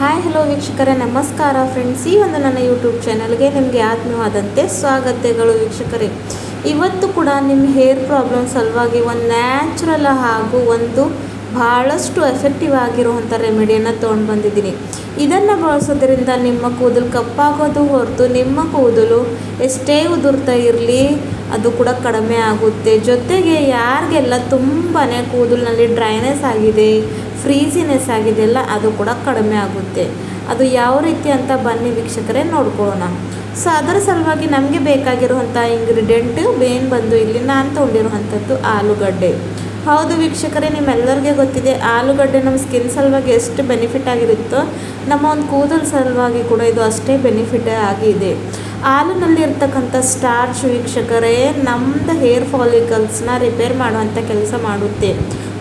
Hi hello ವೀಕ್ಷಕರೇ, ನಮಸ್ಕಾರ friends. ಈ ಒಂದು ನನ್ನ ಯೂಟ್ಯೂಬ್ ಚಾನಲ್ಗೆ ನಿಮಗೆ ಆತ್ಮೀಯವಾದಂತೆ ಸ್ವಾಗತಗಳು ವೀಕ್ಷಕರೇ. ಇವತ್ತು ಕೂಡ ನಿಮ್ಮ ಹೇರ್ ಪ್ರಾಬ್ಲಮ್ ಸಲುವಾಗಿ ಒಂದು ನ್ಯಾಚುರಲ್ ಹಾಗೂ ಒಂದು ಭಾಳಷ್ಟು ಎಫೆಕ್ಟಿವ್ ಆಗಿರುವಂಥ ರೆಮಿಡಿಯನ್ನು ತೊಗೊಂಡು ಬಂದಿದ್ದೀನಿ. ಇದನ್ನು ಬಳಸೋದ್ರಿಂದ ನಿಮ್ಮ ಕೂದಲು ಕಪ್ಪಾಗೋದು ಹೊರತು ನಿಮ್ಮ ಕೂದಲು ಎಷ್ಟೇ ಉದುರ್ತಾ ಇರಲಿ ಅದು ಕೂಡ ಕಡಿಮೆ ಆಗುತ್ತೆ. ಜೊತೆಗೆ ಯಾರಿಗೆಲ್ಲ ತುಂಬಾ ಕೂದಲಿನಲ್ಲಿ ಡ್ರೈನೆಸ್ ಆಗಿದೆ, ಫ್ರೀಸಿನೆಸ್ ಆಗಿದೆಯಲ್ಲ, ಅದು ಕೂಡ ಕಡಿಮೆ ಆಗುತ್ತೆ. ಅದು ಯಾವ ರೀತಿ ಅಂತ ಬನ್ನಿ ವೀಕ್ಷಕರೇ ನೋಡ್ಕೊಳ್ಳೋಣ. ಸೊ ಅದರ ಸಲುವಾಗಿ ನಮಗೆ ಬೇಕಾಗಿರುವಂಥ ಇಂಗ್ರೀಡಿಯೆಂಟ್ ಮೇನ್ ಬಂದು ಇಲ್ಲಿ ನಾನು ತೊಗೊಂಡಿರುವಂಥದ್ದು ಆಲೂಗಡ್ಡೆ. ಹೌದು ವೀಕ್ಷಕರೇ, ನಿಮ್ಮೆಲ್ಲರಿಗೆ ಗೊತ್ತಿದೆ ಆಲೂಗಡ್ಡೆ ನಮ್ಮ ಸ್ಕಿನ್ ಸಲುವಾಗಿ ಎಷ್ಟು ಬೆನಿಫಿಟ್ ಆಗಿರುತ್ತೋ ನಮ್ಮ ಒಂದು ಕೂದಲು ಸಲುವಾಗಿ ಕೂಡ ಇದು ಅಷ್ಟೇ ಬೆನಿಫಿಟ್ ಆಗಿದೆ. ಹಾಲಿನಲ್ಲಿ ಇರ್ತಕ್ಕಂಥ ಸ್ಟಾರ್ಚ್ ವೀಕ್ಷಕರೇ ನಮ್ಮದು ಹೇರ್ ಫಾಲಿಕಲ್ಸ್ನ ರಿಪೇರ್ ಮಾಡುವಂಥ ಕೆಲಸ ಮಾಡುತ್ತೆ.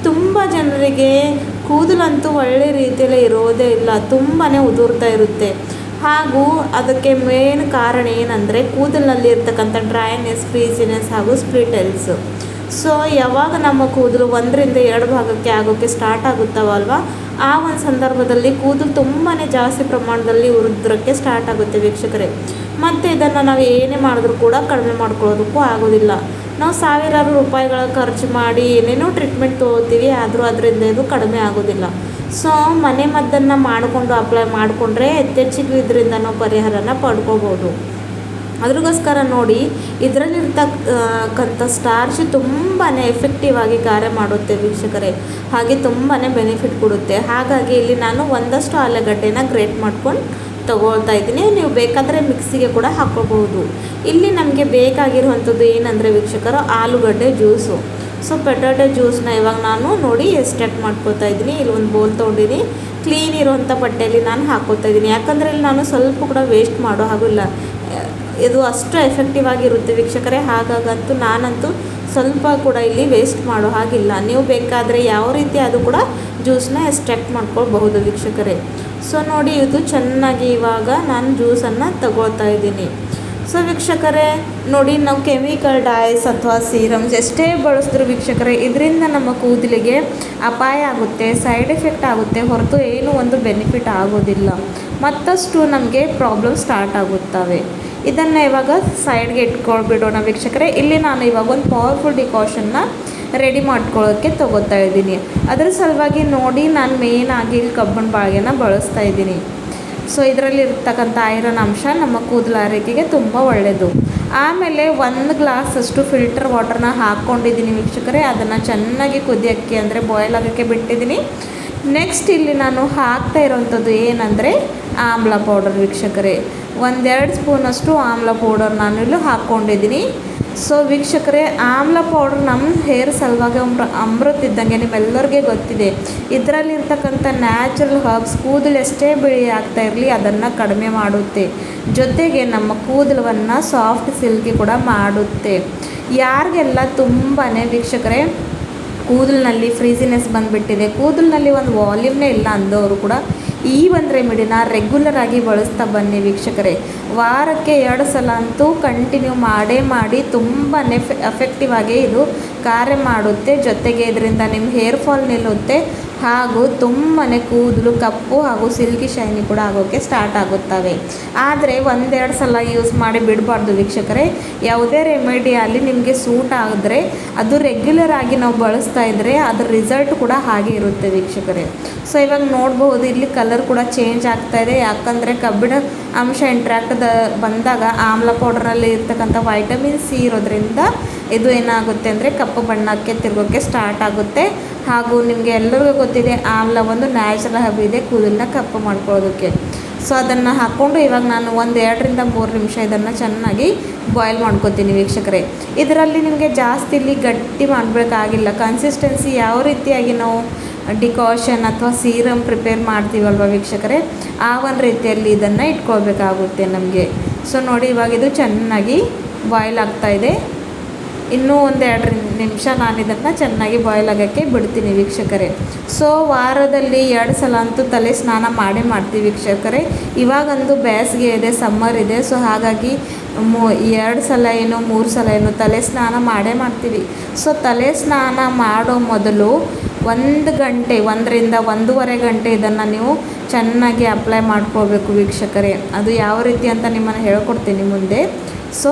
ತುಂಬ ಜನರಿಗೆ ಕೂದಲಂತೂ ಒಳ್ಳೆ ರೀತಿಯಲ್ಲೇ ಇರೋದೇ ಇಲ್ಲ, ತುಂಬಾ ಉದುರ್ತಾ ಇರುತ್ತೆ. ಹಾಗೂ ಅದಕ್ಕೆ ಮೇನ್ ಕಾರಣ ಏನಂದರೆ ಕೂದಲಿನಲ್ಲಿ ಇರ್ತಕ್ಕಂಥ ಡ್ರೈನೆಸ್, ಫ್ರೀಸಿನೆಸ್ ಹಾಗೂ ಸ್ಪ್ಲಿಟ್ ಎಲ್ಸ್. ಸೊ ಯಾವಾಗ ನಮ್ಮ ಕೂದಲು 1-2 ಭಾಗಕ್ಕೆ ಆಗೋಕ್ಕೆ ಸ್ಟಾರ್ಟ್ ಆಗುತ್ತವಲ್ವ, ಆ ಒಂದು ಸಂದರ್ಭದಲ್ಲಿ ಕೂದಲು ತುಂಬಾ ಜಾಸ್ತಿ ಪ್ರಮಾಣದಲ್ಲಿ ಉದುರೋಕ್ಕೆ ಸ್ಟಾರ್ಟ್ ಆಗುತ್ತೆ ವೀಕ್ಷಕರೇ. ಮತ್ತು ಇದನ್ನು ನಾವು ಏನೇ ಮಾಡಿದ್ರೂ ಕೂಡ ಕಡಿಮೆ ಮಾಡ್ಕೊಳ್ಳೋದಕ್ಕೂ ಆಗೋದಿಲ್ಲ. ನಾವು ಸಾವಿರಾರು ರೂಪಾಯಿಗಳ ಖರ್ಚು ಮಾಡಿ ಏನೇನೋ ಟ್ರೀಟ್ಮೆಂಟ್ ತೊಗೋತೀವಿ, ಆದರೂ ಅದರಿಂದ ಇದು ಕಡಿಮೆ ಆಗೋದಿಲ್ಲ. ಸೊ ಮನೆ ಮದ್ದನ್ನು ಮಾಡಿಕೊಂಡು ಅಪ್ಲೈ ಮಾಡಿಕೊಂಡ್ರೆ ಹೆಚ್ಚೆಚ್ಚಿಗೆ ಇದರಿಂದ ನಾವು ಪರಿಹಾರನ ಪಡ್ಕೋಬೋದು. ಅದ್ರಗೋಸ್ಕರ ನೋಡಿ, ಇದರಲ್ಲಿರ್ತಕ್ಕಂಥ ಸ್ಟಾರ್ಚ್ ತುಂಬಾ ಎಫೆಕ್ಟಿವ್ ಆಗಿ ಕಾರ್ಯ ಮಾಡುತ್ತೆ ವೀಕ್ಷಕರೇ, ಹಾಗೆ ತುಂಬಾ ಬೆನಿಫಿಟ್ ಕೊಡುತ್ತೆ. ಹಾಗಾಗಿ ಇಲ್ಲಿ ನಾನು ಒಂದಷ್ಟು ಆಲೂಗಡ್ಡೆನ ಗ್ರೇಟ್ ಮಾಡ್ಕೊಂಡು ತಗೊಳ್ತಾ ಇದ್ದೀನಿ. ನೀವು ಬೇಕಾದರೆ ಮಿಕ್ಸಿಗೆ ಕೂಡ ಹಾಕ್ಕೋಬಹುದು. ಇಲ್ಲಿ ನಮಗೆ ಬೇಕಾಗಿರುವಂಥದ್ದು ಏನಂದರೆ ವೀಕ್ಷಕರು, ಆಲೂಗಡ್ಡೆ ಜ್ಯೂಸು. ಸೊ ಪೊಟ್ಯಾಟೊ ಜ್ಯೂಸನ್ನ ಇವಾಗ ನಾನು ನೋಡಿ ಎಕ್ಸ್ಟ್ರಾಕ್ಟ್ ಮಾಡ್ಕೊತಾ ಇದ್ದೀನಿ. ಇಲ್ಲಿ ಒಂದು ಬೌಲ್ ತೊಗೊಂಡಿನಿ, ಕ್ಲೀನ್ ಇರುವಂಥ ಬಟ್ಟೆಯಲ್ಲಿ ನಾನು ಹಾಕ್ಕೋತಾ ಇದ್ದೀನಿ. ಯಾಕಂದರೆ ಇಲ್ಲಿ ನಾನು ಸ್ವಲ್ಪ ಕೂಡ ವೇಸ್ಟ್ ಮಾಡೋ ಹಾಗಿಲ್ಲ, ಇದು ಅಷ್ಟು ಎಫೆಕ್ಟಿವ್ ಆಗಿರುತ್ತೆ ವೀಕ್ಷಕರೇ. ಹಾಗಾಗಂತೂ ನಾನಂತೂ ಸ್ವಲ್ಪ ಕೂಡ ಇಲ್ಲಿ ವೇಸ್ಟ್ ಮಾಡೋ ಹಾಗಿಲ್ಲ. ನೀವು ಬೇಕಾದರೆ ಯಾವ ರೀತಿ ಅದು ಕೂಡ ಜ್ಯೂಸನ್ನ ಎಕ್ಸ್ಟ್ರಾಕ್ಟ್ ಮಾಡ್ಕೊಳ್ಬಹುದು ವೀಕ್ಷಕರೇ. ಸೊ ನೋಡಿ, ಇದು ಚೆನ್ನಾಗಿ ಇವಾಗ ನಾನು ಜ್ಯೂಸನ್ನು ತಗೊಳ್ತಾ ಇದ್ದೀನಿ. ಸೊ ವೀಕ್ಷಕರೇ ನೋಡಿ, ನಾವು ಕೆಮಿಕಲ್ ಡೈಸ್ ಅಥವಾ ಸೀರಮ್ಸ್ ಎಷ್ಟೇ ಬಳಸಿದ್ರು ವೀಕ್ಷಕರೇ, ಇದರಿಂದ ನಮ್ಮ ಕೂದಲಿಗೆ ಅಪಾಯ ಆಗುತ್ತೆ, ಸೈಡ್ ಎಫೆಕ್ಟ್ ಆಗುತ್ತೆ ಹೊರತು ಏನೂ ಒಂದು ಬೆನಿಫಿಟ್ ಆಗೋದಿಲ್ಲ. ಮತ್ತಷ್ಟು ನಮಗೆ ಪ್ರಾಬ್ಲಮ್ ಸ್ಟಾರ್ಟ್ ಆಗುತ್ತವೆ. ಇದನ್ನು ಇವಾಗ ಸೈಡ್ಗೆ ಇಟ್ಕೊಳ್ಬಿಡೋಣ ವೀಕ್ಷಕರೇ. ಇಲ್ಲಿ ನಾನು ಇವಾಗ ಒಂದು ಪವರ್ಫುಲ್ ಡಿಕಾಷನ್ನ ರೆಡಿ ಮಾಡ್ಕೊಳ್ಳೋಕ್ಕೆ ತೊಗೋತಾ ಇದ್ದೀನಿ. ಅದರ ಸಲುವಾಗಿ ನೋಡಿ, ನಾನು ಮೇಯ್ನಾಗಿ ಕಬ್ಬಿಣ ಬಾಳೆನ ಬಳಸ್ತಾ ಇದ್ದೀನಿ. ಸೊ ಇದರಲ್ಲಿ ಇರ್ತಕ್ಕಂಥ ಐರನ್ ಅಂಶ ನಮ್ಮ ಕೂದಲ ಆರೈಕೆಗೆ ತುಂಬ ಒಳ್ಳೆಯದು. ಆಮೇಲೆ 1 ಗ್ಲಾಸಷ್ಟು ಫಿಲ್ಟರ್ ವಾಟರ್ನ ಹಾಕ್ಕೊಂಡಿದ್ದೀನಿ ವೀಕ್ಷಕರೇ. ಅದನ್ನು ಚೆನ್ನಾಗಿ ಕುದಿಯೋಕ್ಕೆ ಅಂದರೆ ಬಾಯ್ಲ್ ಆಗೋಕ್ಕೆ ಬಿಟ್ಟಿದ್ದೀನಿ. ನೆಕ್ಸ್ಟ್ ಇಲ್ಲಿ ನಾನು ಹಾಕ್ತಾ ಇರೋವಂಥದ್ದು ಏನಂದರೆ ಆಮ್ಲ ಪೌಡರ್ ವೀಕ್ಷಕರೇ. 1-2 ಸ್ಪೂನಷ್ಟು ಆಮ್ಲ ಪೌಡರ್ ನಾನು ಇಲ್ಲಿ ಹಾಕ್ಕೊಂಡಿದ್ದೀನಿ. ಸೊ ವೀಕ್ಷಕರೇ, ಆಮ್ಲ ಪೌಡ್ರ್ ನಮ್ಮ ಹೇರ್ ಸಲುವಾಗಿ ಅಮೃತ ಇದ್ದಂಗೆ, ನಿಮ್ಮೆಲ್ಲರಿಗೆ ಗೊತ್ತಿದೆ. ಇದರಲ್ಲಿರ್ತಕ್ಕಂಥ ನ್ಯಾಚುರಲ್ ಹರ್ಬ್ಸ್ ಕೂದಲು ಎಷ್ಟೇ ಬಿಳಿ ಆಗ್ತಾ ಇರಲಿ ಅದನ್ನು ಕಡಿಮೆ ಮಾಡುತ್ತೆ. ಜೊತೆಗೆ ನಮ್ಮ ಕೂದಲವನ್ನು ಸಾಫ್ಟ್ ಸಿಲ್ಕಿ ಕೂಡ ಮಾಡುತ್ತೆ. ಯಾರಿಗೆಲ್ಲ ತುಂಬಾ ವೀಕ್ಷಕರೇ ಕೂದಲಿನಲ್ಲಿ ಫ್ರೀಸಿನೆಸ್ ಬಂದುಬಿಟ್ಟಿದೆ, ಕೂದಲಿನಲ್ಲಿ ಒಂದು ವಾಲ್ಯೂಮ್ನೇ ಇಲ್ಲ ಅಂದವರು ಕೂಡ ಈ ಒಂದು ರೆಮಿಡಿನ ರೆಗ್ಯುಲರ್ ಆಗಿ ಬಳಸ್ತಾ ಬನ್ನಿ ವೀಕ್ಷಕರೇ. ವಾರಕ್ಕೆ 2 ಸಲ ಅಂತೂ ಕಂಟಿನ್ಯೂ ಮಾಡಿ ತುಂಬಾ ಎಫೆಕ್ಟಿವ್ ಆಗಿ ಇದು ಕಾರ್ಯ ಮಾಡುತ್ತೆ. ಜೊತೆಗೆ ಇದರಿಂದ ನಿಮ್ಮ ಹೇರ್ ಫಾಲ್ ನಿಲ್ಲುತ್ತೆ ಹಾಗೂ ತುಂಬಾ ಕೂದಲು ಕಪ್ಪು ಹಾಗೂ ಸಿಲ್ಕಿ ಶೈನಿ ಕೂಡ ಆಗೋಕ್ಕೆ ಸ್ಟಾರ್ಟ್ ಆಗುತ್ತವೆ. ಆದರೆ 1-2 ಸಲ ಯೂಸ್ ಮಾಡಿ ಬಿಡಬಾರ್ದು ವೀಕ್ಷಕರೇ. ಯಾವುದೇ ರೆಮಿಡಿ ಅಲ್ಲಿ ನಿಮಗೆ ಸೂಟ್ ಆದರೆ ಅದು ರೆಗ್ಯುಲರ್ ಆಗಿ ನಾವು ಬಳಸ್ತಾ ಇದ್ದರೆ ಅದರ ರಿಸಲ್ಟ್ ಕೂಡ ಹಾಗೆ ಇರುತ್ತೆ ವೀಕ್ಷಕರೇ. ಸೊ ಇವಾಗ ನೋಡ್ಬೋದು, ಇಲ್ಲಿ ಕಲರ್ ಕೂಡ ಚೇಂಜ್ ಆಗ್ತಾಯಿದೆ. ಯಾಕಂದರೆ ಕಬ್ಬಿಣ ಅಂಶ ಇಂಟ್ರಾಕ್ಟ್ ಬಂದಾಗ ಆಮ್ಲ ಪೌಡರ್ನಲ್ಲಿ ಇರ್ತಕ್ಕಂಥ ವೈಟಮಿನ್ ಸಿ ಇರೋದ್ರಿಂದ ಇದು ಏನಾಗುತ್ತೆ ಅಂದರೆ ಕಪ್ಪು ಬಣ್ಣಕ್ಕೆ ತಿರುಗೋಕ್ಕೆ ಸ್ಟಾರ್ಟ್ ಆಗುತ್ತೆ. ಹಾಗೂ ನಿಮಗೆ ಎಲ್ಲರಿಗೂ ಗೊತ್ತಿದೆ, ಆಮ್ಲ ಒಂದು ನ್ಯಾಚುರಲ್ ಹಬ್ ಇದೆ ಕೂದಲನ್ನ ಕಪ್ಪು ಮಾಡ್ಕೊಳ್ಳೋದಕ್ಕೆ. ಸೊ ಅದನ್ನು ಹಾಕ್ಕೊಂಡು ಇವಾಗ ನಾನು 1-2-3 ನಿಮಿಷ ಇದನ್ನು ಚೆನ್ನಾಗಿ ಬಾಯ್ಲ್ ಮಾಡ್ಕೊತೀನಿ ವೀಕ್ಷಕರೇ. ಇದರಲ್ಲಿ ನಿಮಗೆ ಜಾಸ್ತಿ ಇಲ್ಲಿ ಗಟ್ಟಿ ಮಾಡಬೇಕಾಗಿಲ್ಲ. ಕನ್ಸಿಸ್ಟೆನ್ಸಿ ಯಾವ ರೀತಿಯಾಗಿ ನಾವು ಡಿಕಾಷನ್ ಅಥವಾ ಸೀರಮ್ ಪ್ರಿಪೇರ್ ಮಾಡ್ತೀವಲ್ವ ವೀಕ್ಷಕರೇ, ಆ ಒಂದು ರೀತಿಯಲ್ಲಿ ಇದನ್ನು ಇಟ್ಕೊಳ್ಬೇಕಾಗುತ್ತೆ ನಮಗೆ. ಸೊ ನೋಡಿ, ಇವಾಗ ಇದು ಚೆನ್ನಾಗಿ ಬಾಯ್ಲ್ ಆಗ್ತಾಯಿದೆ. ಇನ್ನೂ 1-2 ನಿಮಿಷ ನಾನು ಇದನ್ನು ಚೆನ್ನಾಗಿ ಬಾಯ್ಲ್ ಆಗೋಕ್ಕೆ ಬಿಡ್ತೀನಿ ವೀಕ್ಷಕರೇ. ಸೊ ವಾರದಲ್ಲಿ 2 ಸಲ ಅಂತೂ ತಲೆ ಸ್ನಾನ ಮಾಡ್ತೀವಿ ವೀಕ್ಷಕರೇ. ಇವಾಗಂದು ಬೇಸಿಗೆ ಇದೆ, ಸಮ್ಮರ್ ಇದೆ. ಸೊ ಹಾಗಾಗಿ 2 ಸಲ ಏನೋ 3 ಸಲ ಏನೋ ತಲೆ ಸ್ನಾನ ಮಾಡ್ತೀವಿ. ಸೊ ತಲೆ ಸ್ನಾನ ಮಾಡೋ ಮೊದಲು 1 ಗಂಟೆ 1 ರಿಂದ 1.5 ಗಂಟೆ ಇದನ್ನು ನೀವು ಚೆನ್ನಾಗಿ ಅಪ್ಲೈ ಮಾಡ್ಕೋಬೇಕು ವೀಕ್ಷಕರೇ. ಅದು ಯಾವ ರೀತಿ ಅಂತ ನಿಮ್ಮನ್ನು ಹೇಳ್ಕೊಡ್ತೀನಿ ಮುಂದೆ. ಸೊ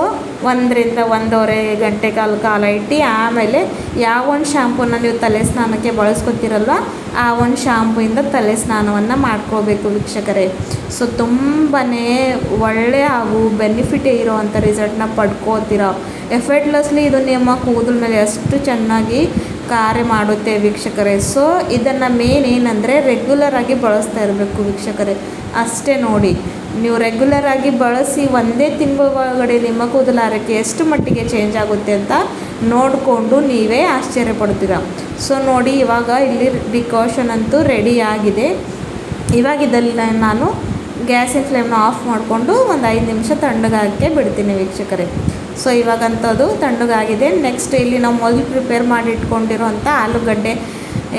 1 ರಿಂದ 1.5 ಗಂಟೆ ಕಾಲ ಇಟ್ಟು ಆಮೇಲೆ ಯಾವ ಒಂದು ಶಾಂಪೂನ ನೀವು ತಲೆ ಸ್ನಾನಕ್ಕೆ ಬಳಸ್ಕೊತೀರಲ್ವ ಆ ಒಂದು ಶಾಂಪೂಯಿಂದ ತಲೆ ಸ್ನಾನವನ್ನು ಮಾಡ್ಕೋಬೇಕು ವೀಕ್ಷಕರೇ. ಸೊ ತುಂಬಾ ಒಳ್ಳೆಯ ಹಾಗೂ ಬೆನಿಫಿಟ್ ಇರೋವಂಥ ರಿಸಲ್ಟ್ನ ಪಡ್ಕೋತೀರ. ಎಫರ್ಟ್ಲೆಸ್ಲಿ ಇದು ನಿಮ್ಮ ಕೂದಲ ಮೇಲೆ ಅಷ್ಟು ಚೆನ್ನಾಗಿ ಕಾರ್ಯ ಮಾಡುತ್ತೆ ವೀಕ್ಷಕರೇ. ಸೊ ಇದನ್ನು ಮೇನ್ ಏನಂದರೆ ರೆಗ್ಯುಲರಾಗಿ ಬಳಸ್ತಾ ಇರಬೇಕು ವೀಕ್ಷಕರೇ. ಅಷ್ಟೇ ನೋಡಿ, ನೀವು ರೆಗ್ಯುಲರಾಗಿ ಬಳಸಿ ಒಂದೇ ತಿಂಗಳ ಒಳಗಡೆ ನಿಮ್ಮ ಕೂದಲ ಆರೈಕೆ ಎಷ್ಟು ಮಟ್ಟಿಗೆ ಚೇಂಜ್ ಆಗುತ್ತೆ ಅಂತ ನೋಡಿಕೊಂಡು ನೀವೇ ಆಶ್ಚರ್ಯ ಪಡ್ತೀರ. ಸೊ ನೋಡಿ, ಇವಾಗ ಇಲ್ಲಿ ಡಿಕಾಷನ್ ಅಂತೂ ರೆಡಿ ಆಗಿದೆ. ಇವಾಗ ಇದೆಲ್ಲ ನಾನು ಗ್ಯಾಸಿನ ಫ್ಲೇಮ್ನ ಆಫ್ ಮಾಡಿಕೊಂಡು ಒಂದು 5 ನಿಮಿಷ ತಣ್ಣಗಾಗಕ್ಕೆ ಬಿಡ್ತೀನಿ ವೀಕ್ಷಕರೇ. ಸೊ ಇವಾಗಂಥದ್ದು ತಣ್ಣಗಾಗಿದೆ. ನೆಕ್ಸ್ಟ್ ಇಲ್ಲಿ ನಾವು ಮೊದಲು ಪ್ರಿಪೇರ್ ಮಾಡಿ ಇಟ್ಕೊಂಡಿರೋಂಥ ಆಲೂಗಡ್ಡೆ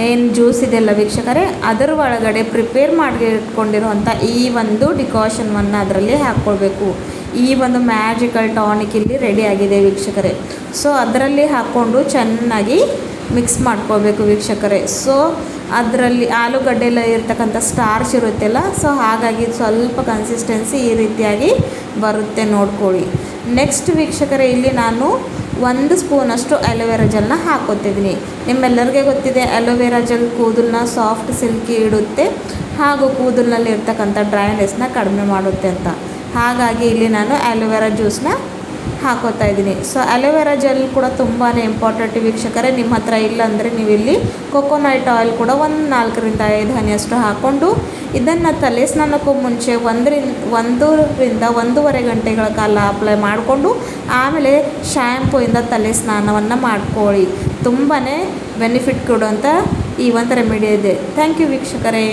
ಏನು ಜ್ಯೂಸ್ ಇದೆಯಲ್ಲ ವೀಕ್ಷಕರೇ, ಅದರ ಒಳಗಡೆ ಪ್ರಿಪೇರ್ ಮಾಡಿ ಇಟ್ಕೊಂಡಿರೋಂಥ ಈ ಒಂದು ಡಿಕಾಷನ್ವನ್ನು ಅದರಲ್ಲಿ ಹಾಕ್ಕೊಳ್ಬೇಕು. ಈ ಒಂದು ಮ್ಯಾಜಿಕಲ್ ಟಾನಿಕ್ ಇಲ್ಲಿ ರೆಡಿ ಆಗಿದೆ ವೀಕ್ಷಕರೇ. ಸೊ ಅದರಲ್ಲಿ ಹಾಕ್ಕೊಂಡು ಚೆನ್ನಾಗಿ ಮಿಕ್ಸ್ ಮಾಡ್ಕೋಬೇಕು ವೀಕ್ಷಕರೇ. ಸೊ ಅದರಲ್ಲಿ ಆಲೂಗಡ್ಡೆಲ್ಲ ಇರ್ತಕ್ಕಂಥ ಸ್ಟಾರ್ಚ್ ಇರುತ್ತೆಲ್ಲ, ಸೊ ಹಾಗಾಗಿ ಸ್ವಲ್ಪ ಕನ್ಸಿಸ್ಟೆನ್ಸಿ ಈ ರೀತಿಯಾಗಿ ಬರುತ್ತೆ ನೋಡ್ಕೊಳ್ಳಿ. ನೆಕ್ಸ್ಟ್ ವೀಕ್ಷಕರೇ, ಇಲ್ಲಿ ನಾನು 1 ಸ್ಪೂನಷ್ಟು ಅಲೋವೆರಾ ಜೆಲ್ನ ಹಾಕ್ಕೊತಿದ್ದೀನಿ. ನಿಮ್ಮೆಲ್ಲರಿಗೆ ಗೊತ್ತಿದೆ ಅಲೋವೆರಾ ಜೆಲ್ ಕೂದಲನ್ನ ಸಾಫ್ಟ್ ಸಿಲ್ಕಿ ಇಡುತ್ತೆ ಹಾಗೂ ಕೂದಲಿನಲ್ಲಿ ಇರ್ತಕ್ಕಂಥ ಡ್ರೈನೆಸ್ನ ಕಡಿಮೆ ಮಾಡುತ್ತೆ ಅಂತ. ಹಾಗಾಗಿ ಇಲ್ಲಿ ನಾನು ಅಲೋವೆರಾ ಜ್ಯೂಸನ್ನ ಹಾಕೋತಾ ಇದ್ದೀನಿ. ಸೊ ಅಲೋವೆರಾ ಜೆಲ್ ಕೂಡ ತುಂಬಾ ಇಂಪಾರ್ಟೆಂಟ್ ವೀಕ್ಷಕರೇ. ನಿಮ್ಮ ಹತ್ರ ಇಲ್ಲ ಅಂದರೆ ನೀವು ಇಲ್ಲಿ ಕೊಕೊನಟ್ ಆಯಿಲ್ ಕೂಡ 4 ರಿಂದ 5 ಹನಿಯಷ್ಟು ಹಾಕ್ಕೊಂಡು ಇದನ್ನು ತಲೆ ಸ್ನಾನಕ್ಕೂ ಮುಂಚೆ 1 ರಿಂದ 1.5 ಗಂಟೆಗಳ ಕಾಲ ಅಪ್ಲೈ ಮಾಡಿಕೊಂಡು ಆಮೇಲೆ ಶ್ಯಾಂಪೂಯಿಂದ ತಲೆ ಸ್ನಾನವನ್ನು ಮಾಡ್ಕೊಳ್ಳಿ. ತುಂಬಾ ಬೆನಿಫಿಟ್ ಕೊಡುವಂಥ ಈ ಒಂದು ರೆಮಿಡಿ ಇದೆ. ಥ್ಯಾಂಕ್ ಯು ವೀಕ್ಷಕರೇ.